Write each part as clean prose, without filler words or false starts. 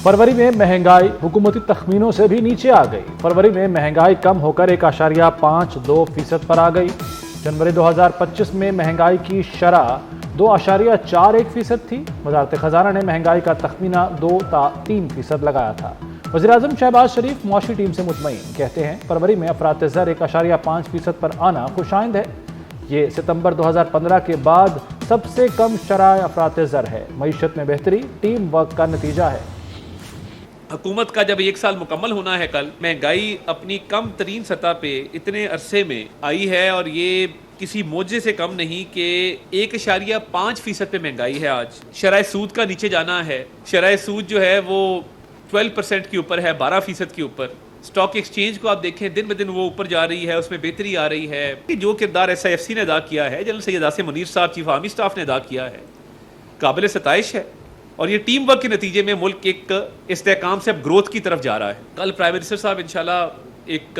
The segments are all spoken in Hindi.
फरवरी में महंगाई हुकूमती तखमीनों से भी नीचे आ गई। फरवरी में महंगाई कम होकर 1.52% पर आ गई। जनवरी 2025 में महंगाई की शरह 2.41% थी। वजारत खजाना ने महंगाई का तखमीना 2-3% लगाया था। वज़ीर-ए-आज़म शहबाज शरीफ मुआशी टीम से मुतमईन, कहते हैं फरवरी में अफरात ज़र 1.5% पर आना खुशाइंद है। ये सितंबर 2015 के बाद सबसे कम शरह अफरात ज़र है। मईशत में बेहतरी टीम वर्क का नतीजा है। हुकूमत का जब 1 साल मुकम्मल होना है कल, महंगाई अपनी कम तरीन सतह पे इतने अरसे में आई है और ये किसी मोजे से कम नहीं कि 1.5% पे महंगाई है। आज शरह सूद का नीचे जाना है। शरह सूद जो है वो 12% के ऊपर है, 12% के ऊपर। स्टॉक एक्सचेंज को आप देखें, दिन ब दिन वो ऊपर जा रही है, उसमें बेहतरी आ रही है। जो किरदार SIFC ने अदा किया है, जनरल सैयद आसिम मुनीर साहब चीफ आर्मी स्टाफ ने अदा किया है, काबिल सताइश है। और ये टीम वर्क के नतीजे में मुल्क एक इस्तेहकाम से अब ग्रोथ की तरफ जा रहा है। कल प्राइम मिनिस्टर साहब इंशाल्लाह एक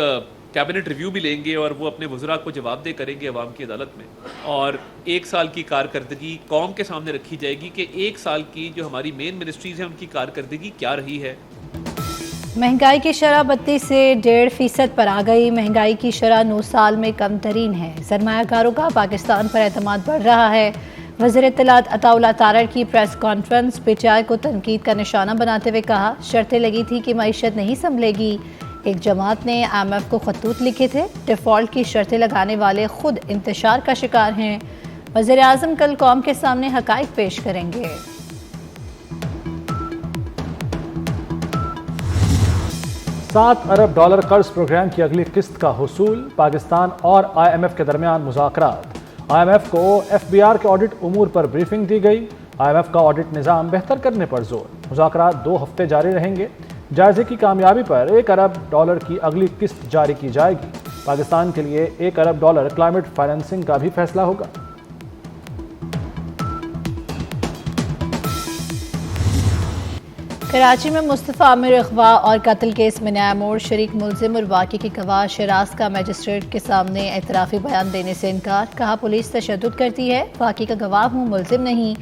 कैबिनेट रिव्यू भी लेंगे और वो अपने वज़रा को जवाबदेह करेंगे अवाम की अदालत में। और 1 साल की कारकर्दगी कौम के सामने रखी जाएगी कि 1 साल की जो हमारी मेन मिनिस्ट्रीज़ हैं उनकी कारकर्दगी क्या रही है। महंगाई की शरह 32 से 1.5% पर आ गई। महंगाई की शरह 9 साल में कम तरीन है। सरमायाकारों का पाकिस्तान पर एतमाद बढ़ रहा है। वज़ीर इत्तलात अताउल्लाह तारड़ की प्रेस कॉन्फ्रेंस PTI को तनकीद का निशाना बनाते हुए कहा, शर्तें लगी थी कि मईशत नहीं संभलेगी। एक जमात ने IMF को खतूत लिखे थे। डिफ़ॉल्ट की शर्तें लगाने वाले खुद इंतशार का शिकार हैं। वज़ीर आज़म कल कौम के सामने हक़ाइक़ पेश करेंगे। $7 अरब कर्ज प्रोग्राम की अगली किस्त का हुसूल। पाकिस्तान और IMF के दरमियान मुज़ाकरात। IMF को FBR के ऑडिट उमूर पर ब्रीफिंग दी गई। IMF का ऑडिट निज़ाम बेहतर करने पर जोर। मुज़ाकरात 2 हफ्ते जारी रहेंगे। जायजे की कामयाबी पर $1 अरब की अगली किस्त जारी की जाएगी। पाकिस्तान के लिए $1 अरब क्लाइमेट फाइनेंसिंग का भी फैसला होगा। कराची में मुस्तफ़ा आमिर अगवा और कत्ल केस में नया मोड़। शरीक मुलजिम और वाक़े की गवाह शराज का मजिस्ट्रेट के सामने एतराफ़ी बयान देने से इनकार। कहा, पुलिस तशद्दुद करती है, वाक़े का गवाह हूँ, मुलजिम नहीं।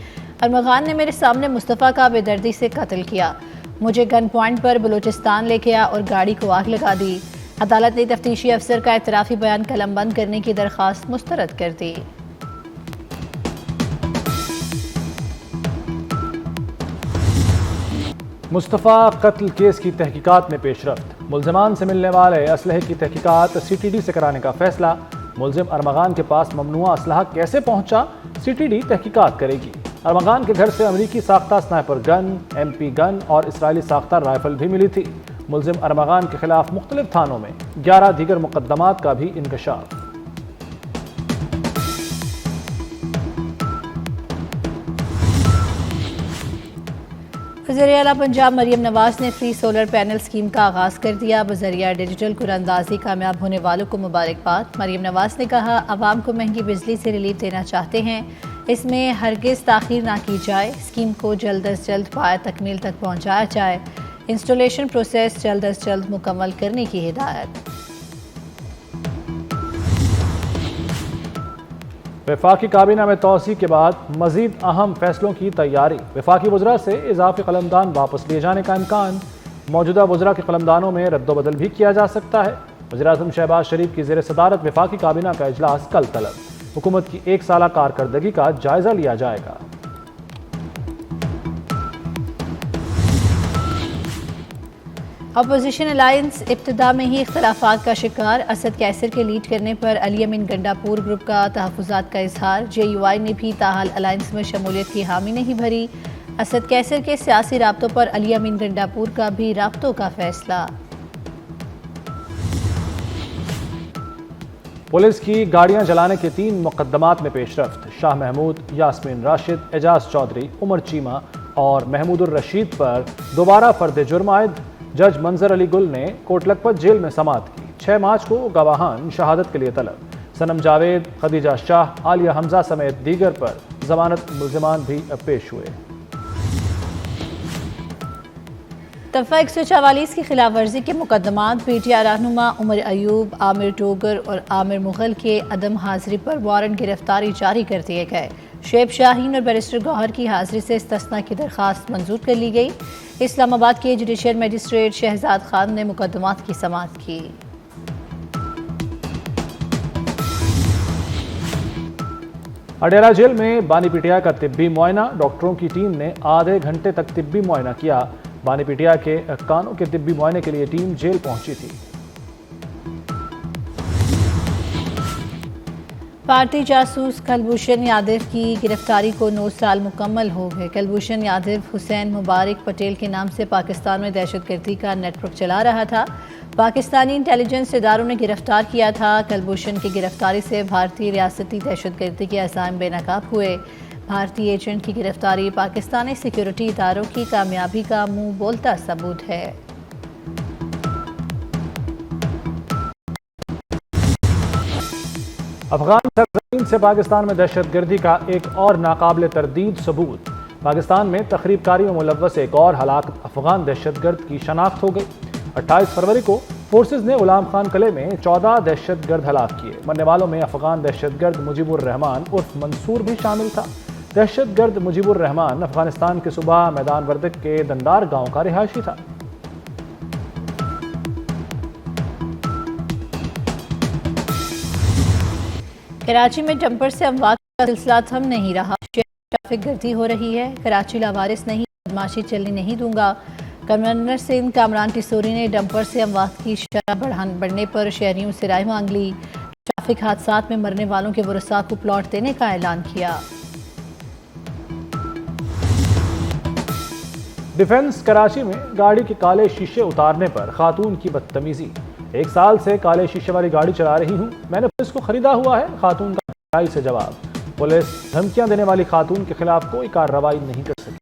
अरमगान ने मेरे सामने मुस्तफ़ा का बेदर्दी से कत्ल किया। मुझे गन पॉइंट पर बलूचिस्तान लेके आया और गाड़ी को आग लगा दी। अदालत ने तफ्तीशी अफसर का एतराफ़ी बयान कलमबंद करने की दरख्वास्त मुस्तरद कर दी। मुस्तफ़ा कत्ल केस की तहकीकात में पेशरफ्त। मुलजमान से मिलने वाले असलहे की तहकीकात CTD से कराने का फैसला। मुलजिम अरमगान के पास ममनुआ असलहा कैसे पहुंचा, CTD तहकीकात करेगी। अरमगान के घर से अमरीकी साख्ता स्नाइपर गन, MP गन और इसराइली साख्ता राइफल भी मिली थी। मुलजिम अरमगान के खिलाफ मुख्तलिफ थानों में 11 दीगर मुकदमात का भी इंकशाफ। वज़ीर आला पंजाब मरियम नवाज ने फ्री सोलर पैनल स्कीम का आगाज़ कर दिया। बज़रिया डिजिटल कुरानंदाजी कामयाब होने वालों को मुबारकबाद। मरियम नवाज ने कहा, आवाम को महंगी बिजली से रिलीफ देना चाहते हैं, इसमें हरगिज़ ताख़ीर ना की जाए। स्कीम को जल्द अज जल्द पाया तकमील तक पहुँचाया जाए। इंस्टॉलेशन प्रोसेस जल्द अज जल्द मुकम्मल करने की हिदायत। वफाकी काबीना में तोसी के बाद मजीद अहम फैसलों की तैयारी। वफाकी वज़रा से इजाफी कलमदान वापस लिए जाने का इम्कान। मौजूदा वज़रा के कलमदानों में रद्दोबदल भी किया जा सकता है। वज़ीर-ए-आज़म शहबाज शरीफ की ज़ेर सदारत वफाकी काबीना का इजलास कल तलब। हुकूमत की 1 साला कारकर्दगी का जायजा लिया जाएगा। अपोजिशन अलायंस इब्तिदा में ही इख्तलाफात का शिकार। असद कैसर के लीड करने पर अली अमीन गंडापुर ग्रुप का तहफ़्फ़ुज़ात का इजहार। JUI ने भी ताहाल अलायंस में शमूलियत की हामी नहीं भरी। असद कैसर के सियासी राब्तों पर अली अमीन गंडापुर का भी राब्तों का फैसला। पुलिस की गाड़ियां जलाने के 3 मुकदमात में पेशरफ्त। शाह महमूद, यास्मीन राशिद, एजाज चौधरी, उमर चीमा और महमूदुर रशीद पर दोबारा फर्द जुर्म आयद। जज मंजर अली गुल ने कोट लखपत जेल में समाअत की। 6 मार्च को गवाहान शहादत के लिए तलब। सनम जावेद, खदीजा शाह, आलिया हमजा समेत दीगर पर जमानत मुल्जिमान भी पेश हुए। दफ़ा 144 की खिलाफ वर्जी के मुकदमात PTI रहनुमा उमर अयूब, आमिर टोगर और आमिर मुगल के अदम हाजिरी पर वारंट गिरफ्तारी जारी कर दिए गए। शुएब शाहीन और बैरिस्टर गौहर की हाजिरी से इस्तिस्ना की दरख्वास्त मंजूर कर ली गई। इस्लामाबाद के जुडिशियल मजिस्ट्रेट शहजाद खान ने मुकदमात की समाअत की। अडेरा जेल में बानी पिटिया का तिब्बी मुआयना। डॉक्टरों की टीम ने आधे घंटे तक तिब्बी मुआयना किया। बानी पिटिया के कानों के तिब्बी मुआयने के लिए टीम जेल पहुंची थी। भारतीय जासूस कुलभूषण यादव की गिरफ्तारी को 9 साल मुकम्मल हो गए। कुलभूषण यादव हुसैन मुबारक पटेल के नाम से पाकिस्तान में दहशतगर्दी का नेटवर्क चला रहा था। पाकिस्तानी इंटेलिजेंस इदारों ने गिरफ्तार किया था। कुलभूषण की गिरफ्तारी से भारतीय रियासती दहशतगर्दी के अज़ाम बेनकाब हुए। भारतीय एजेंट की गिरफ्तारी पाकिस्तानी सिक्योरिटी इदारों की कामयाबी का मुंह बोलता सबूत है। अफगान सरजमीन से पाकिस्तान में दहशतगर्दी का एक और नाकाबिल तरदीद सबूत। पाकिस्तान में तखरीबकारी में मुलव्वस एक और हलाक अफगान दहशतगर्द की शनाख्त हो गई। 28 फरवरी को फोर्सेज ने गुलाम खान किले में 14 दहशतगर्द हलाक किए। मरने वालों में अफगान दहशतगर्द मुजीबुर रहमान उर्फ मंसूर भी शामिल था। दहशतगर्द मुजीबुर रहमान अफगानिस्तान के सूबा मैदान वर्दक के दंदार गांव का रिहायशी था। कराची में डंपर से अमवात का सिलसिला थम नहीं रहा। ट्रैफिक गर्दी हो रही है। कराची लावारिस नहीं, बदमाशी चलने नहीं दूंगा। गवर्नर सिंध कामरान टिसोरी ने डंपर से अमवात की शरह बढ़ने पर शहरियों से राय मांग ली। ट्रैफिक हादसात में मरने वालों के वरसा को प्लॉट देने का ऐलान किया। डिफेंस कराची में गाड़ी के काले शीशे उतारने पर खातून की बदतमीजी। 1 साल से काले शीशे वाली गाड़ी चला रही हूं, मैंने पुलिस को खरीदा हुआ है। खातून का पिटाई से जवाब। पुलिस धमकियां देने वाली खातून के खिलाफ कोई कार्रवाई नहीं कर सकी।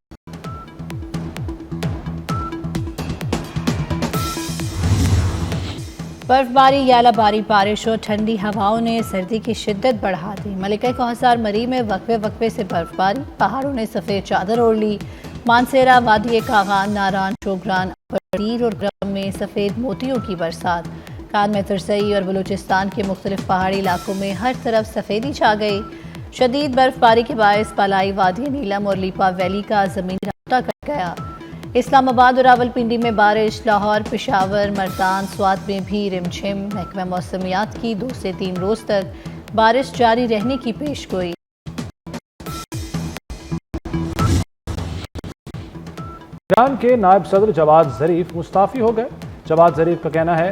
बर्फबारी, यालाबारी बारिश और ठंडी हवाओं ने सर्दी की शिद्दत बढ़ा दी। मलिका कौसार मरी में वक्फे वक्फे से बर्फबारी। पहाड़ों ने सफ़ेद चादर ओढ़ ली। मानसेरा, वादी कागान, नारान, शोगरान, अबरदीर और ग्रम में सफ़ेद मोतियों की बरसात। कान में तरसई और बलूचिस्तान के मुख्तलिफ पहाड़ी इलाकों में हर तरफ सफ़ेदी छा गई। शदीद बर्फबारी के बायस पालाई, वादी नीलम और लीपा वैली का ज़मीनी रास्ता कट गया। इस्लामाबाद और रावलपिंडी में बारिश। लाहौर, पेशावर, मर्दान, स्वात में भी रिमझिम। महकमा मौसमियात की 2 से 3 रोज़ तक बारिश जारी रहने की पेशगोई। ईरान के नायब सदर जवाद ज़रीफ मुस्ताफ़ी हो गए। जवाद ज़रीफ का कहना है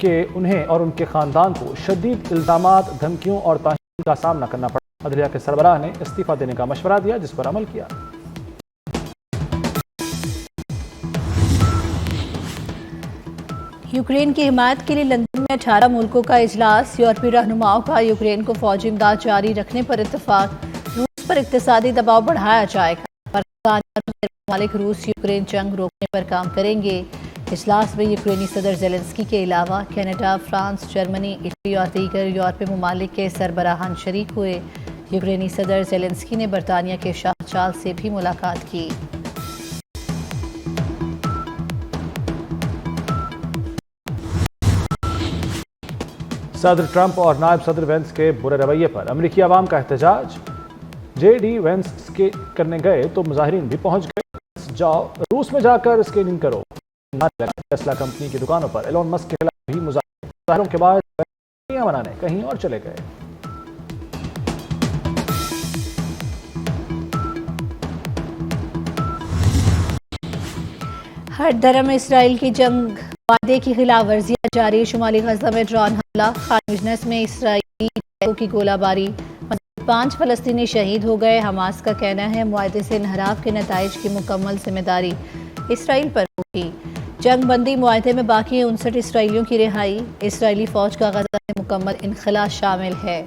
कि उन्हें और उनके ख़ानदान को शदीद इल्ज़ामात, धमकियों और ताहीन का सामना करना पड़ा। अदलिया के सरबराह ने इस्तीफ़ा देने का मशवरा दिया, जिस पर अमल किया। यूक्रेन की हिमायत के लिए लंदन में 18 मुल्कों का इजलास। यूरोपीय रहनुमाओं का यूक्रेन को फौजी इमदाद जारी रखने पर इत्तेफाक। रूस पर इक्तिसादी दबाव बढ़ाया जाएगा। मालिक रूस यूक्रेन जंग रोकने पर काम करेंगे। इजलास में यूक्रेनी सदर ज़ेलेंस्की के अलावा कनाडा, फ्रांस, जर्मनी, इटली और दीगर यूरोपीय ममालिक के सरबराहान शरीक हुए। यूक्रेनी सदर ज़ेलेंस्की ने बरतानिया के शाह चार्ल्स से भी मुलाकात की। सदर ट्रंप और नायब सदर वेंस के बुरे रवैये पर अमरीकी अवाम का एहतजाज। JD वेंस के करने गए तो मुजाहिरीन भी पहुंच गए। जाओ रूस में जाकर स्कैनिंग करो। टेस्ला कंपनी की दुकानों पर एलोन मस्क के खिलाफ भी मुजाहिरों के बाद मनाने कहीं और चले गए। हर धर्म में इसराइल की जंग वादे की खिलाफ वर्जियाँ जारी। शुमाली गजा में ड्रोन हमला। खान बिजनेस में इसराइली की गोलाबारी। 5 फलस्तीनी शहीद हो गए। हमास का कहना है मुआहदे से इन्हराफ के नताइज की मुकम्मल जिम्मेदारी इसराइल पर होगी। जंग बंदी मुआहदे में बाकी 59 इसराइलियों की रिहाई। इसराइली फौज का गजा से मुकम्मल इनखला शामिल है।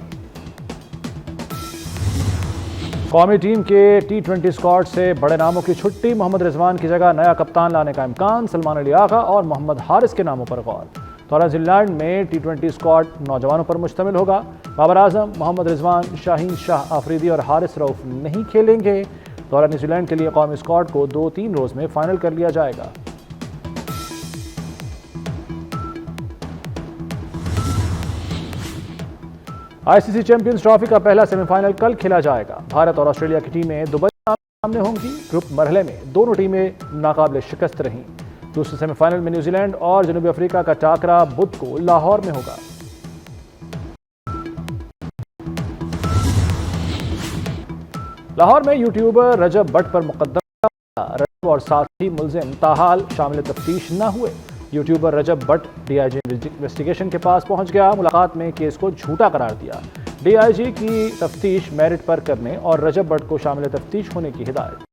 कौमी टीम के T20 स्क्वाड से बड़े नामों की छुट्टी। मोहम्मद रिजवान की जगह नया कप्तान लाने का इम्कान। सलमान अली आगा और मोहम्मद हारिस के नामों पर गौर। दौरा न्यूजीलैंड में T20 स्क्वाड नौजवानों पर मुश्तमिल होगा। बाबर आजम, मोहम्मद रिजवान, शाहीन शाह आफरीदी और हारिस रऊफ नहीं खेलेंगे। दौरा न्यूजीलैंड के लिए कौमी स्क्वाड को 2-3 रोज में फाइनल कर लिया जाएगा। आईसीसी चैंपियंस ट्रॉफी का पहला सेमीफाइनल कल खेला जाएगा। भारत और ऑस्ट्रेलिया की टीमें दुबई में सामने होंगी। ग्रुप मरहले में दोनों टीमें नाकाबिले शिकस्त रहीं। दूसरे सेमीफाइनल में न्यूजीलैंड और जनूबी अफ्रीका का टाकरा बुध को लाहौर में होगा। लाहौर में यूट्यूबर रजब भट्ट पर मुकदमा। रजब और साथी मुलजिम ताहाल शामिल तफ्तीश न हुए। यूट्यूबर रजब भट्ट डीआईजी इन्वेस्टिगेशन के पास पहुंच गया। मुलाकात में केस को झूठा करार दिया। डीआईजी की तफ्तीश मेरिट पर करने और रजब भट्ट को शामिल तफ्तीश होने की हिदायत।